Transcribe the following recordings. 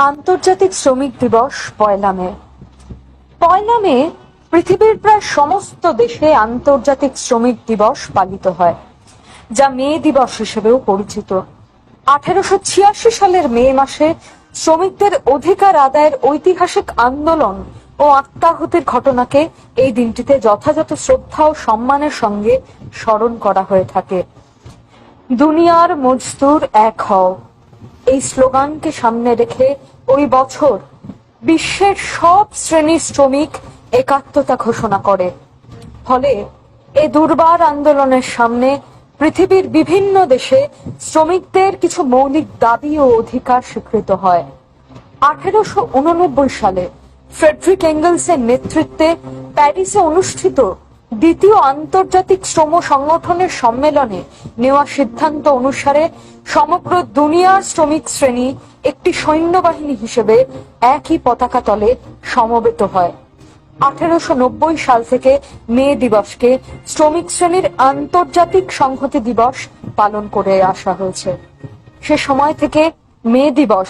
আন্তর্জাতিক শ্রমিক দিবস পয়লা মে। পয়লা মে পৃথিবীর প্রায় সমস্ত দেশে আন্তর্জাতিক শ্রমিক দিবস পালিত হয়, যা মে দিবস হিসেবেও পরিচিত। 1886 সালের মে মাসে শ্রমিকদের অধিকার আদায়ের ঐতিহাসিক আন্দোলন ও আত্মাহুতির ঘটনাকে এই দিনটিতে যথাযথ শ্রদ্ধা ও সম্মানের সঙ্গে স্মরণ করা হয়ে থাকে। দুনিয়ার মজদুর এক হও, এই স্লোগানকে সামনে রেখে ওই বছর বিশ্বের সব শ্রেণীর শ্রমিক একাত্মতা ঘোষণা করে। ফলে এই দুর্বার আন্দোলনের সামনে পৃথিবীর বিভিন্ন দেশে শ্রমিকদের কিছু মৌলিক দাবি ও অধিকার স্বীকৃত হয়। 1889 সালে ফ্রেডরিক এঙ্গেলসের নেতৃত্বে প্যারিসে অনুষ্ঠিত দ্বিতীয় আন্তর্জাতিক শ্রম সংগঠনের সম্মেলনে নেওয়া সিদ্ধান্ত অনুসারে সমগ্র দুনিয়ার শ্রমিক শ্রেণী একটি সৈন্যবাহিনী হিসেবে একই পতাকা তলে সমবেত হয়। 1890 সাল থেকে মে দিবসকে শ্রমিক শ্রেণীর আন্তর্জাতিক সংহতি দিবস পালন করে আসা হয়েছে। সে সময় থেকে মে দিবস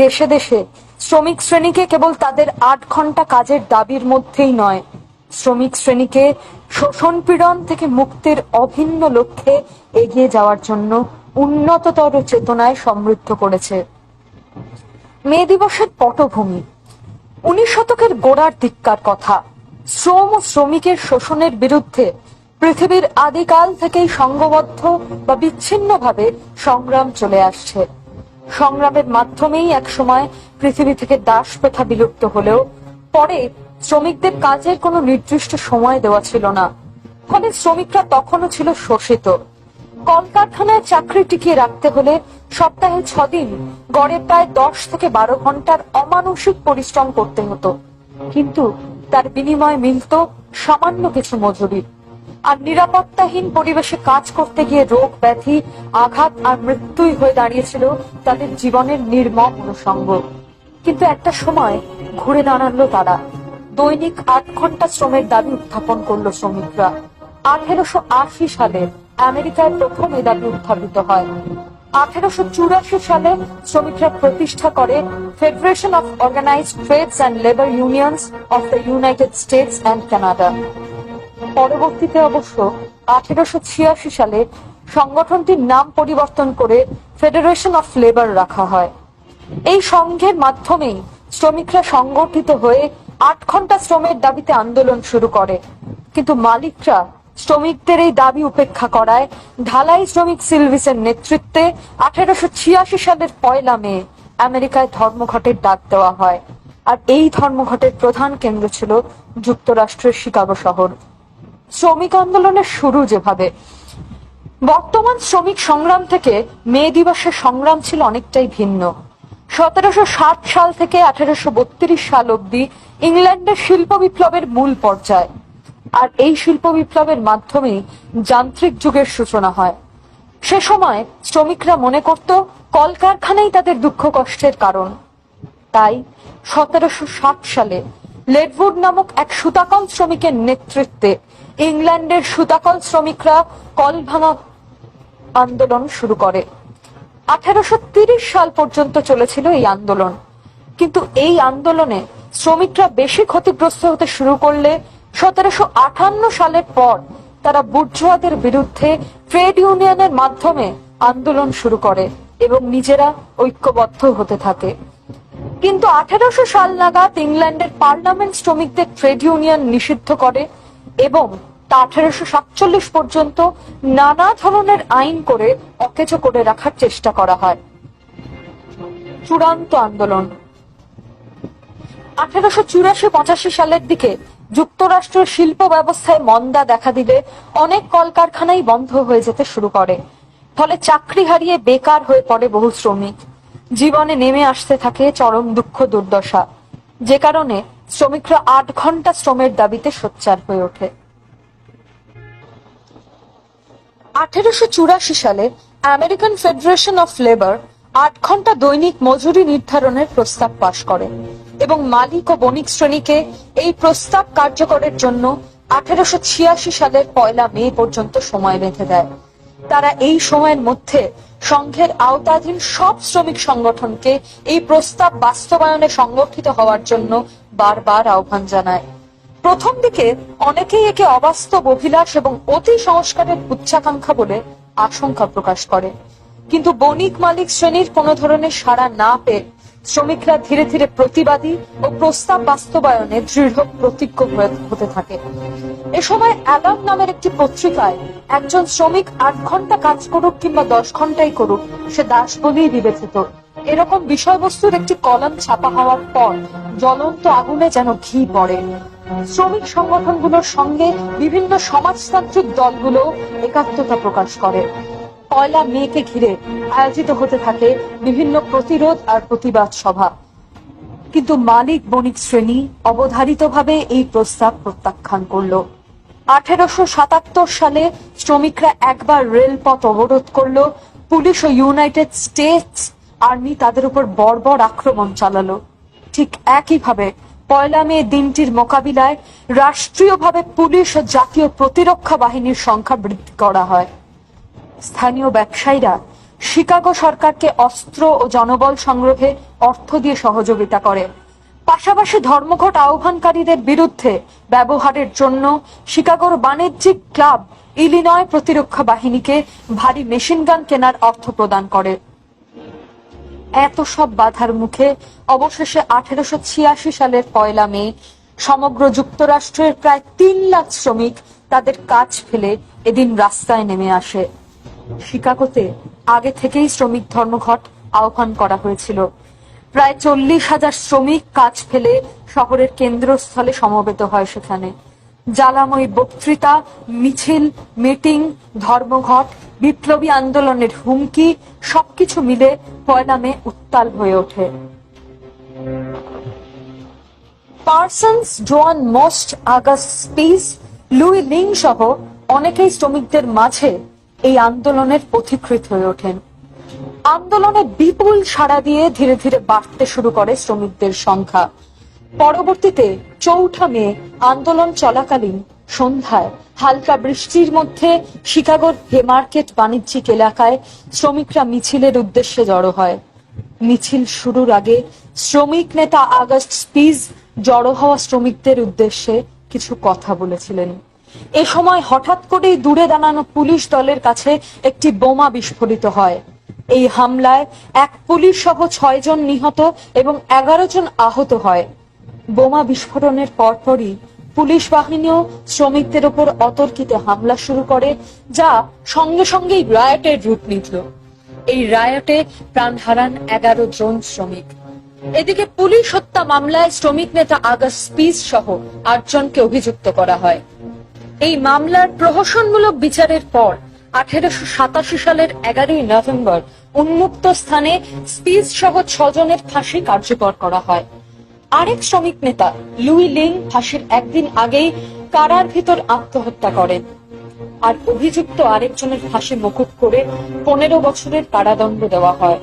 দেশে দেশে শ্রমিক শ্রেণীকে কেবল তাদের 8 ঘন্টা কাজের দাবির মধ্যেই নয়, শ্রমিক শ্রেণীকে শোষণ পীড়ন থেকে মুক্তির অভিন্ন লক্ষ্যে এগিয়ে যাওয়ার জন্য উন্নততর চেতনায় সমৃদ্ধ করেছে। মে দিবসের পটভূমি 19 শতকের গোড়ার দিককার কথা। শ্রম ও শ্রমিকের শোষণের বিরুদ্ধে পৃথিবীর আদিকাল থেকেই সংঘবদ্ধ বা বিচ্ছিন্নভাবে সংগ্রাম চলে আসছে। সংগ্রামের মাধ্যমেই একসময় পৃথিবী থেকে দাস প্রথা বিলুপ্ত হলেও পরে শ্রমিকদের কাজের কোনো নির্দিষ্ট সময় দেওয়া ছিল না, ফলে শ্রমিকরা তখনও ছিল শোষিত। কলকারখানায় চাকরি টিকিয়ে রাখতে হলে সপ্তাহে 6 দিন গড়ে প্রায় 10 থেকে 12 ঘন্টার অমানসিক পরিশ্রম করতে হতো, কিন্তু তার বিনিময়ে মিলত সামান্য কিছু মজুরি। আর নিরাপত্তাহীন পরিবেশে কাজ করতে গিয়ে রোগ ব্যাধি, আঘাত আর মৃত্যুই হয়ে দাঁড়িয়েছিল তাদের জীবনের নির্মম অনুষঙ্গ। কিন্তু একটা সময় ঘুরে দাঁড়ালো তারা। দৈনিক 8 ঘন্টা শ্রমের দাবি উত্থাপন করলো শ্রমিকরা। 1880 সালে আমেরিকায় প্রথম এই দাবি উত্থাপিত হয়। 1884 সালে শ্রমিকরা প্রতিষ্ঠা করে federation of organized trades and labour unions of the United States and Canada. পরবর্তীতে অবশ্য 1886 সালে সংগঠনটির নাম পরিবর্তন করে ফেডারেশন অফ লেবার রাখা হয়। এই সংঘের মাধ্যমেই শ্রমিকরা সংগঠিত হয়ে 8 ঘন্টা শ্রমের দাবিতে আন্দোলন শুরু করে, কিন্তু মালিকরা শ্রমিকদের এই দাবি উপেক্ষা করায় ঢালাই শ্রমিক সিলভিসের নেতৃত্বে 1886 সালের পয়লা মে আমেরিকায় ধর্মঘটের ডাক দেওয়া হয়। আর এই ধর্মঘটের প্রধান কেন্দ্র ছিল যুক্তরাষ্ট্রের শিকাগো শহর। শ্রমিক আন্দোলনের শুরু যেভাবে, বর্তমান শ্রমিক সংগ্রাম থেকে মে দিবসের সংগ্রাম ছিল অনেকটাই ভিন্ন। 1760 সাল থেকে 1832 সাল অবধি ইংল্যান্ডের শিল্প বিপ্লবের মূল পর্যায়। আর এই শিল্প বিপ্লবের মাধ্যমেই যান্ত্রিক যুগের সূচনা হয়। সে সময় শ্রমিকরা মনে করত কলকারখানাই তাদের দুঃখ কষ্টের কারণ। তাই 1760 সালে লেডউড নামক এক সুতাকল শ্রমিকের নেতৃত্বে ইংল্যান্ডের সুতাকল শ্রমিকরা কল ভাঙা আন্দোলন শুরু করে। 1830 সাল পর্যন্ত চলেছিল এই আন্দোলন, কিন্তু এই আন্দোলনে শ্রমিকরা বেশি ক্ষতিগ্রস্ত হতে শুরু করলে 1758 সালের পর তারা বুর্জোয়াদের বিরুদ্ধে ট্রেড ইউনিয়নের মাধ্যমে আন্দোলন শুরু করে এবং নিজেরা ঐক্যবদ্ধ হতে থাকে। কিন্তু 1800 সাল নাগাদ ইংল্যান্ডের পার্লামেন্ট শ্রমিকদের ট্রেড ইউনিয়ন নিষিদ্ধ করে এবং তা 1847 পর্যন্ত নানা ধরনের আইন করে অকেজো করে রাখার চেষ্টা করা হয়। চূড়ান্ত আন্দোলন 1884-85 সালের দিকে যুক্তরাষ্ট্রের শিল্প ব্যবস্থায় মন্দা দেখা দিলে অনেক কলকারখানাই বন্ধ হয়ে যেতে শুরু করে। ফলে চাকরি হারিয়ে বেকার হয়ে পড়ে বহু শ্রমিক। জীবনে নেমে আসতে থাকে চরম দুঃখ দুর্দশা, যে কারণে শ্রমিকরা 8 ঘন্টা শ্রমের দাবিতে সোচ্চার হয়ে ওঠে। 1884 সালে আমেরিকান ফেডারেশন অফ লেবার 8 ঘন্টা দৈনিক মজুরি নির্ধারণের প্রস্তাব পাশ করে এবং মালিক ও বণিক শ্রেণীকে এই প্রস্তাব কার্যকরের জন্য 1886 সালের পয়লা মে পর্যন্ত সময় বেঁধে দেয়। তারা এই সময়ের মধ্যে সংঘের আওতাধীন সব শ্রমিক সংগঠনকে এই প্রস্তাব বাস্তবায়নে সংগঠিত হওয়ার জন্য বারবার আহ্বান জানায়। প্রথম দিকে অনেকেই একে অবাস্তব অভিলাষ এবং অতি সংস্কারের উচ্চাকাঙ্ক্ষা বলে আশঙ্কা প্রকাশ করে, কিন্তু বণিক মালিক শ্রেণীর কোনো ধরনের সাড়া না পেয়ে শ্রমিকরা ধীরে ধীরে প্রতিবাদী ও প্রস্তাব বাস্তবায়নে দৃঢ় প্রতিজ্ঞ হতে থাকে। এ সময় অ্যালার্ম নামের একটি পত্রিকায় একজন শ্রমিক 8 ঘন্টা কাজ করুক কিংবা 10 ঘন্টাই করুক, সে দাস বলেই বিবেচিত, এরকম বিষয়বস্তুর একটি কলাম ছাপা হওয়ার পর জ্বলন্ত আগুনে যেন ঘি পড়ে। শ্রমিক সংগঠনগুলোর সঙ্গে বিভিন্ন সমাজতান্ত্রিক দলগুলো একাত্মতা প্রকাশ করে। 1 মেকে ঘিরে আয়োজিত হতে থাকে বিভিন্ন প্রতিরোধ আর প্রতিবাদ সভা, কিন্তু মালিক বণিক শ্রেণী অবধারিতভাবে এই প্রস্তাব প্রত্যাখ্যান করলো। 1877 সালে শ্রমিকরা একবার রেলপথ অবরোধ করলো। পুলিশ ও ইউনাইটেড স্টেটস আর্মি তাদের উপর বর্বর আক্রমণ চালালো। ঠিক একইভাবে 1 মে দিনটির মোকাবিলায় রাষ্ট্রীয়ভাবে পুলিশ ও জাতীয় প্রতিরক্ষা বাহিনীর সংখ্যা বৃদ্ধি করা হয়। স্থানীয় ব্যবসায়ীরা শিকাগো সরকারকে অস্ত্র ও জনবল সংগ্রহে অর্থ দিয়ে সহযোগিতা করে। পাশাপাশি ধর্মঘট আহ্বানকারীদের বিরুদ্ধে ব্যবহারের জন্য শিকাগোর বাণিজ্যিক ক্লাব ইলিনয় প্রতিরক্ষা বাহিনীকে ভারী মেশিনগান কেনার অর্থ প্রদান করে। এত সব বাধার মুখে অবশেষে 1886 সালের 1 মে সমগ্র যুক্তরাষ্ট্রের প্রায় 3 লাখ শ্রমিক তাদের কাজ ফেলে এদিন রাস্তায় নেমে আসে। শিকাগোতে আগে থেকেই শ্রমিক ধর্মঘট আহ্বান করা হয়েছিল। প্রায় 40,000 শ্রমিক কাজ ফেলে শহরের কেন্দ্রস্থলে সমবেত হয়। সেখানে জ্বালাময়ী বক্তৃতা, মিছিল, মিটিং, ধর্মঘট, বিপ্লবী আন্দোলনের হুমকি সবকিছু মিলে 1 মে উত্তাল হয়ে ওঠে। Parsons, Johann Most, August Spies, Louis Lingg সহ অনেকেই শ্রমিকদের মাঝে এই আন্দোলনের পথিকৃৎ হয়ে ওঠেন। আন্দোলনে বিপুল সাড়া দিয়ে ধীরে ধীরে বাড়তে শুরু করে শ্রমিকদের সংখ্যা। পরবর্তীতে 4 মে আন্দোলন চলাকালীন সন্ধ্যায় হালকা বৃষ্টির মধ্যে শিকাগোর হেমার্কেট বাণিজ্যিক এলাকায় শ্রমিকরা মিছিলের উদ্দেশ্যে জড়ো হয়। মিছিল শুরুর আগে শ্রমিক নেতা আগস্ট স্পিস জড়ো হওয়া শ্রমিকদের উদ্দেশ্যে কিছু কথা বলেছিলেন। এ সময় হঠাৎ করেই দূরে দাঁড়ানো পুলিশ দলের কাছে একটি বোমা বিস্ফোরিত হয়। এই হামলায় এক পুলিশ সহ 6 জন নিহত এবং 11 জন আহত হয়। বোমা বিস্ফোরণের পরপরই পুলিশ বাহিনীও শ্রমিকদের উপর অতর্কিতে হামলা শুরু করে, যা সঙ্গে সঙ্গেই রায়টের রূপ নিল। এই রায়টে প্রাণ হারান 11 জন শ্রমিক। এদিকে পুলিশ হত্যা মামলায় শ্রমিক নেতা আগস্ট স্পিস সহ 8 জনকে অভিযুক্ত করা হয়। এই মামলার প্রহসনমূলক বিচারের পর 1887 সালের 11 নভেম্বর উন্মুক্ত স্থানে স্পিস সহ 6 জনের ফাঁসি কার্যকর করা হয়। আরেক শ্রমিক নেতা লুই লিং ফাঁসির একদিন আগেই কারার ভিতর আত্মহত্যা করেন, আর অভিযুক্ত আরেকজনের ফাঁসি মকুব করে 15 বছরের কারাদণ্ড দেওয়া হয়।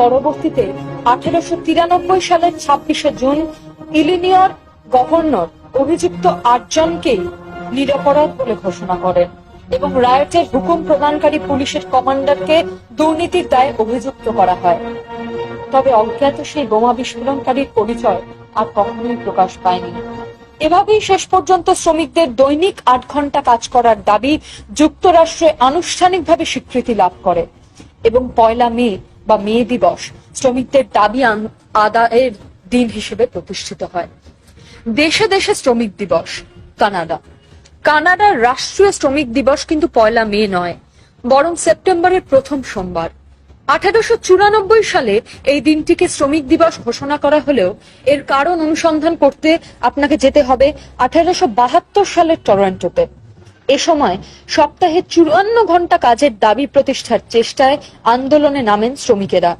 পরবর্তীতে 1893 সালের 26 জুন ইলিনিয়র গভর্নর অভিযুক্ত 8 জনকেই নিরপরাধ বলে ঘোষণা করেন এবং রায়টের হুকুম প্রদানকারী পুলিশের কমান্ডারকে দুর্নীতির দায়ে অভিযুক্ত করা হয়। তবে অজ্ঞাত সেই বোমা বিস্ফোরণকারীর পরিচয় আর কখনোই প্রকাশ পায়নি। এভাবেই শেষ পর্যন্ত শ্রমিকদের দৈনিক 8 ঘন্টা কাজ করার দাবি যুক্তরাষ্ট্রে আনুষ্ঠানিকভাবে স্বীকৃতি লাভ করে এবং 1 মে বা মে দিবস শ্রমিকদের দাবি আদায়ের দিন হিসেবে প্রতিষ্ঠিত হয়। দেশে দেশে শ্রমিক দিবস। কানাডার রাষ্ট্রীয় শ্রমিক দিবস কিন্তু 1 মে নয়, বরং সেপ্টেম্বরের প্রথম সোমবার। 1894 সালে এই দিনটিকে শ্রমিক দিবস ঘোষণা করা হলেও এর কারণ অনুসন্ধান করতে আপনাকে যেতে হবে 1872 সালের টরন্টোতে। এ সময় সপ্তাহে 54 ঘন্টা কাজের দাবি প্রতিষ্ঠার চেষ্টায় আন্দোলনে নামেন শ্রমিকেরা।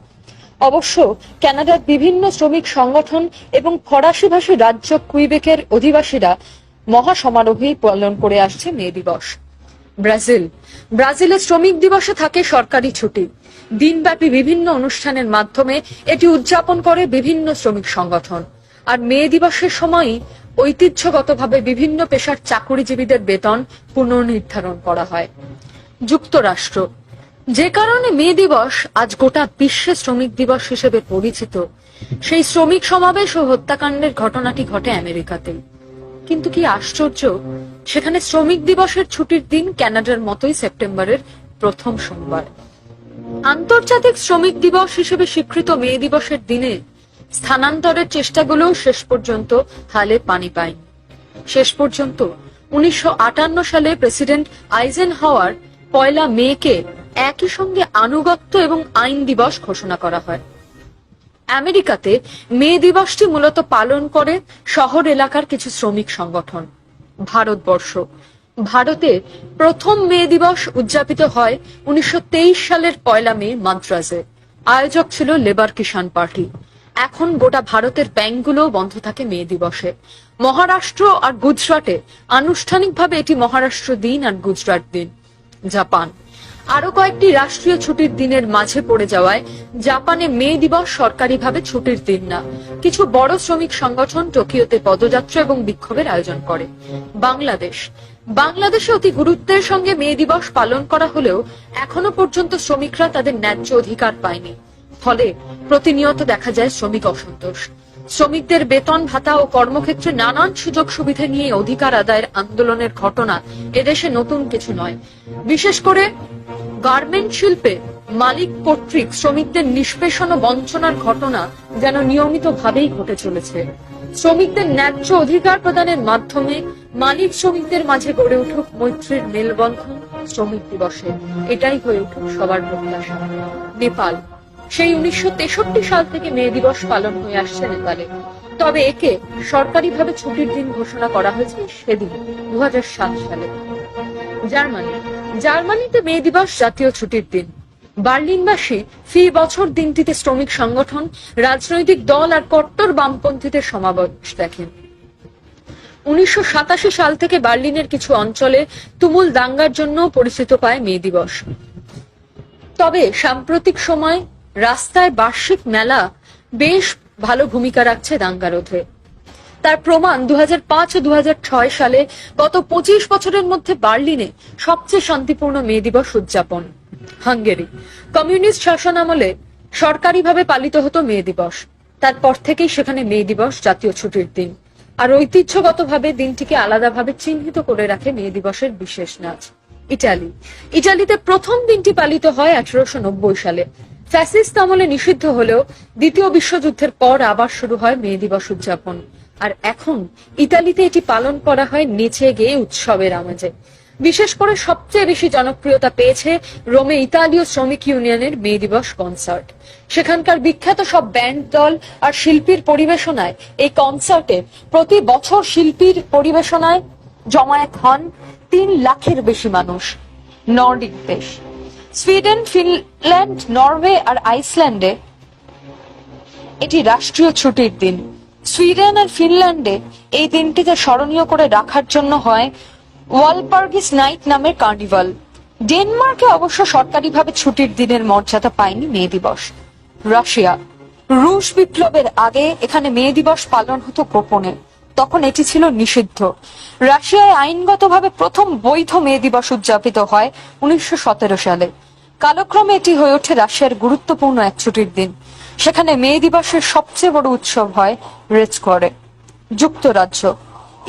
অবশ্য কানাডার বিভিন্ন শ্রমিক সংগঠন এবং ফরাসি ভাষী রাজ্য কুইবেকের অধিবাসীরা মহাসমারোহেই পালন করে আসছে মে দিবস। ব্রাজিলের শ্রমিক দিবসে থাকে সরকারি ছুটি। দিনব্যাপী বিভিন্ন অনুষ্ঠানের মাধ্যমে এটি উদযাপন করে বিভিন্ন শ্রমিক সংগঠন। আর মে দিবসের সময়ই ঐতিহ্যগতভাবে বিভিন্ন পেশার চাকুরিজীবীদের বেতন পুনর্নির্ধারণ করা হয়। যুক্তরাষ্ট্র। যে কারণে মে দিবস আজ গোটা বিশ্বে শ্রমিক দিবস হিসেবে পরিচিত, সেই শ্রমিক সমাবেশ ও হত্যাকাণ্ডের ঘটনাটি ঘটে আমেরিকাতে। কিন্তু কি আশ্চর্য, সেখানে শ্রমিক দিবসের ছুটির দিন কানাডার মতোই সেপ্টেম্বরের প্রথম সোমবার। আন্তর্জাতিক শ্রমিক দিবস হিসেবে স্বীকৃত মে দিবসের দিনে স্থানান্তরের চেষ্টাগুলো শেষ পর্যন্ত হালে পানি পায়নি। শেষ পর্যন্ত 1958 সালে প্রেসিডেন্ট আইজেনহাওয়ার 1 মেকে একই সঙ্গে আনুগত্য এবং আইন দিবস ঘোষণা করা হয়। আমেরিকাতে মে দিবসটি মূলত পালন করে শহর এলাকার কিছু শ্রমিক সংগঠন। ভারতে প্রথম মে দিবস উদযাপিত হয় 1923 সালের 1 মে মাদ্রাজে। আয়োজক ছিল লেবার কিষাণ পার্টি। এখন গোটা ভারতের ব্যাংকগুলো বন্ধ থাকে মে দিবসে। মহারাষ্ট্র আর গুজরাটে আনুষ্ঠানিকভাবে এটি মহারাষ্ট্র দিন আর গুজরাট দিন। জাপান আরো কয়েকটি রাষ্ট্রীয় ছুটির দিনের মাঝে পড়ে যাওয়ায় জাপানে মে দিবস সরকারিভাবে ছুটির দিন না। কিছু বড় শ্রমিক সংগঠন টোকিওতে পদযাত্রা এবং বিক্ষোভের আয়োজন করে। বাংলাদেশে অতি গুরুত্বের সঙ্গে মে দিবস পালন করা হলেও এখনো পর্যন্ত শ্রমিকরা তাদের ন্যায্য অধিকার পায়নি। ফলে প্রতিনিয়ত দেখা যায় শ্রমিক অসন্তোষ। শ্রমিকদের বেতন ভাতা ও কর্মক্ষেত্রে নানান সুযোগ সুবিধা নিয়ে অধিকার আদায়ের আন্দোলনের ঘটনা এদেশে নতুন কিছু নয়। বিশেষ করে গার্মেন্ট শিল্পে মালিক কর্তৃক শ্রমিকদের নিষ্পেষণ ও বঞ্চনার ঘটনা যেন নিয়মিতভাবেই ঘটে চলেছে। শ্রমিকদের ন্যায্য অধিকার প্রদানের মাধ্যমে মালিক শ্রমিকদের মাঝে গড়ে উঠুক মৈত্রীর মেলবন্ধন শ্রমিক দিবসে, এটাই হয়ে উঠুক সবার প্রত্যাশা। নেপাল সেই 1963 সাল থেকে মে দিবস পালন হয়ে আসছে নেপালে। তবে একে সরকারিভাবে ছুটির দিন ঘোষণা করা হয়েছে সেদিন 2007 সালে। জার্মানিতে মে দিবস জাতীয় ছুটির দিন। বার্লিনবাসী ফি বছর দিনটিতে শ্রমিক সংগঠন, রাজনৈতিক দল আর কট্টর বামপন্থীদের সমাবেশ দেখেন। 1987 সাল থেকে বার্লিনের কিছু অঞ্চলে তুমুল দাঙ্গার জন্য পরিচিত পায় মে দিবস। তবে সাম্প্রতিক সময় রাস্তায় বার্ষিক মেলা বেশ ভালো ভূমিকা রাখছে দাঙ্গা রোধে। তার প্রমাণ 2005 ও 2006 সালে গত 25 বছরের মধ্যে বার্লিনে সবচেয়ে শান্তিপূর্ণ মে দিবস উদযাপন। হাঙ্গেরি কমিউনিস্ট শাসন আমলে সরকারিভাবে পালিত হতো মে দিবস। তারপর থেকেই সেখানে মে দিবস জাতীয় ছুটির দিন, আর ঐতিহ্যগতভাবে দিনটিকে আলাদাভাবে চিহ্নিত করে রাখে মে দিবসের বিশেষ নাচ। ইটালিতে প্রথম দিনটি পালিত হয় 1890 সালে। ফ্যাসিস্ট আমলে নিষিদ্ধ হলেও দ্বিতীয় বিশ্বযুদ্ধের পর আবার শুরু হয় মে দিবস উদযাপন। আর এখন ইতালিতে এটি পালন করা হয় নেচে গেয়ে উৎসবের আমেজে। বিশেষ করে সবচেয়ে বেশি জনপ্রিয়তা পেয়েছে রোমে ইতালীয় শ্রমিক ইউনিয়নের মে দিবস কনসার্ট। সেখানকার বিখ্যাত সব ব্যান্ড দল আর শিল্পীর পরিবেশনায় এই কনসার্টে প্রতি বছর শিল্পীর পরিবেশনায় জমায়েত হন 3 লাখের বেশি মানুষ। নর্ডিক দেশ সুইডেন, ফিনল্যান্ড, নরওয়ে আর আইসল্যান্ডে এটি রাষ্ট্রীয় ছুটির দিন। সুইডেন আর ফিনল্যান্ডে এই দিনটিকে স্মরণীয় করে রাখার জন্য হয় ওয়ালপার্গিস নাইট নামের কার্নিভাল। ডেনমার্কে অবশ্য সরকারিভাবে ছুটির দিনের মর্যাদা পায়নি মে দিবস। রুশ বিপ্লবের আগে এখানে মে দিবস পালন হতো গোপনে, তখন এটি ছিল নিষিদ্ধ। রাশিয়ায় আইনগতভাবে প্রথম বৈধ মে দিবস উদযাপিত হয় 1917 সালে। কালক্রমে এটি হয়ে ওঠে রাশিয়ার গুরুত্বপূর্ণ এক ছুটির দিন। সেখানে মে দিবসের সবচেয়ে বড় উৎসব হয় রেড স্কোয়ারে। যুক্তরাজ্য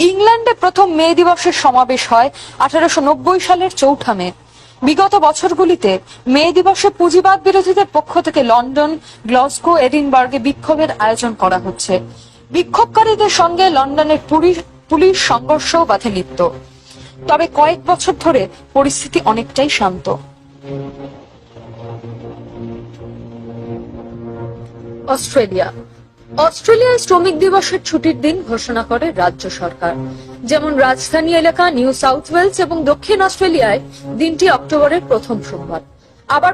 ইংল্যান্ডে প্রথম মে দিবসের সমাবেশ হয় 1890 সালের 4 মে। বিগত বছরগুলিতে মে দিবসে পুঁজিবাদ বিরোধীদের পক্ষ থেকে লন্ডন, গ্লাসগো, এডিনবার্গে বিক্ষোভের আয়োজন করা হচ্ছে। বিক্ষোভকারীদের সঙ্গে লন্ডনের পুলিশ সংঘর্ষও বাধে নিত্য। তবে কয়েক বছর ধরে পরিস্থিতি অনেকটাই শান্ত। অস্ট্রেলিয়ায় শ্রমিক দিবসের ছুটির দিন ঘোষণা করে রাজ্য সরকার। যেমন রাজধানী এলাকা নিউ সাউথ ওয়েলস এবং দক্ষিণ অস্ট্রেলিয়ায় দিনটি অক্টোবরের প্রথম সোমবার। আবার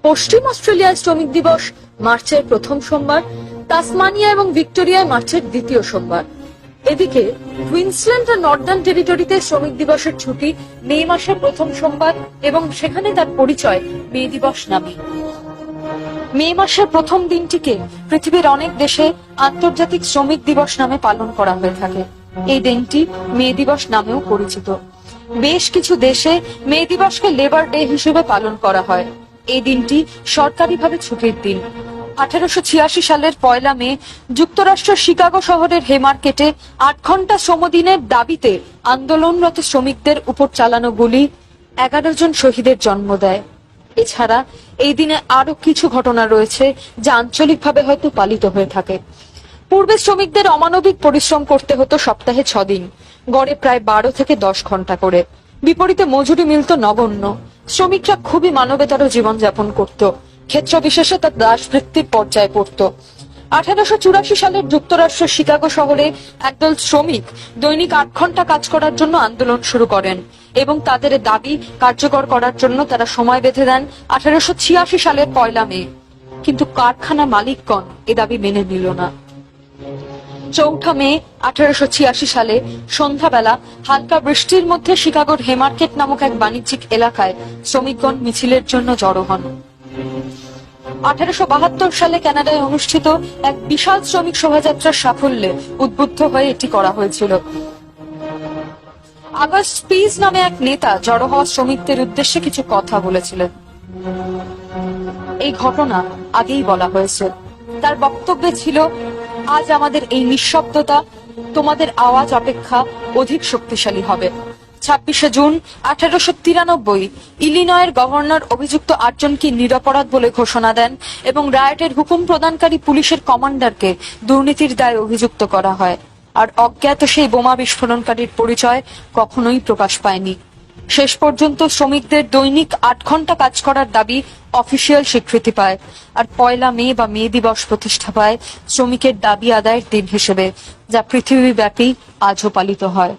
পশ্চিম অস্ট্রেলিয়ায় শ্রমিক দিবস মার্চের প্রথম সোমবার, তাসমানিয়া এবং ভিক্টোরিয়ায় মার্চের দ্বিতীয় সোমবার। এদিকে কুইন্সল্যান্ড ও নর্দার্ন টেরিটরিতে শ্রমিক দিবসের ছুটি মে মাসের প্রথম সোমবার এবং সেখানে তার পরিচয় মে দিবস নামে। মে মাসের প্রথম দিনটিকে পৃথিবীর অনেক দেশে আন্তর্জাতিক শ্রমিক দিবস নামে পালন করা হয়ে থাকে। এই দিনটি মে দিবস নামেও পরিচিত। বেশ কিছু দেশে মে দিবসকে লেবার ডে হিসেবে পালন করা হয়। এই দিনটি সরকারিভাবে ছুটির দিন। 1886 সালের 1 মে যুক্তরাষ্ট্রের শিকাগো শহরের হেমার্কেটে 8 ঘন্টা শ্রমদিনের দাবিতে আন্দোলনরত শ্রমিকদের উপর চালানো গুলি 11 জন শহীদের জন্ম দেয়। এছাড়া এই দিনে আরো কিছু ঘটনা রয়েছে যা আঞ্চলিকভাবে হয়তো পালিত হয়ে থাকে। পূর্বে শ্রমিকদের অমানবিক পরিশ্রম করতে হতো সপ্তাহে 6 দিন, গড়ে প্রায় 12 থেকে 10 ঘন্টা করে। বিপরীতে মজুরি মিলত নগণ্য। শ্রমিকরা খুবই মানবেতর জীবনযাপন করত। ক্ষেত্র বিশেষে তার দাসবৃত্তির পর্যায়ে পড়ত। 1884 সালের যুক্তরাষ্ট্রের শিকাগো শহরে একদল শ্রমিক দৈনিক 8 ঘন্টা কাজ করার জন্য আন্দোলন শুরু করেন এবং তাদের দাবি কার্যকর করার জন্য তারা সময় বেঁধে দেন 1886 সালের 1 মে। কিন্তু কারখানা মালিকগণ এ দাবি মেনে নিল না। 4 মে 1886 সালে সন্ধ্যাবেলা হালকা বৃষ্টির মধ্যে শিকাগোর হেমার্কেট নামক এক বাণিজ্যিক এলাকায় শ্রমিকগণ মিছিলের জন্য জড়ো হন। 1872 সালে কানাডায় অনুষ্ঠিত এক বিশাল শ্রমিক শোভাযাত্রার সাফল্যে উদ্বুদ্ধ হয়ে এটি করা হয়েছিল। আগস্ট পিস নামে এক নেতা জড়ো হওয়া শ্রমিকদের উদ্দেশ্যে কিছু কথা বলেছিলেন। এই ঘটনা আগেই বলা হয়েছে। তার বক্তব্যে ছিল, আজ আমাদের এই নিঃশব্দতা তোমাদের আওয়াজ অপেক্ষা অধিক শক্তিশালী হবে। 26 জুন 1893 ইলিনয়ের গভর্নর অভিযুক্ত 8 জনকে নিরপরাধ বলে ঘোষণা দেন এবং রায়টের হুকুম প্রদানকারী পুলিশের কমান্ডারকে দুর্নীতির দায়ে অভিযুক্ত করা হয়। আর অজ্ঞাত সেই বোমা বিস্ফোরণকারীর পরিচয় কখনোই প্রকাশ পায়নি। শেষ পর্যন্ত শ্রমিকদের দৈনিক 8 ঘন্টা কাজ করার দাবি অফিসিয়াল স্বীকৃতি পায়, আর 1 মে বা মে দিবস প্রতিষ্ঠা পায় শ্রমিকের দাবি আদায়ের দিন হিসেবে, যা পৃথিবীব্যাপী আজও পালিত হয়।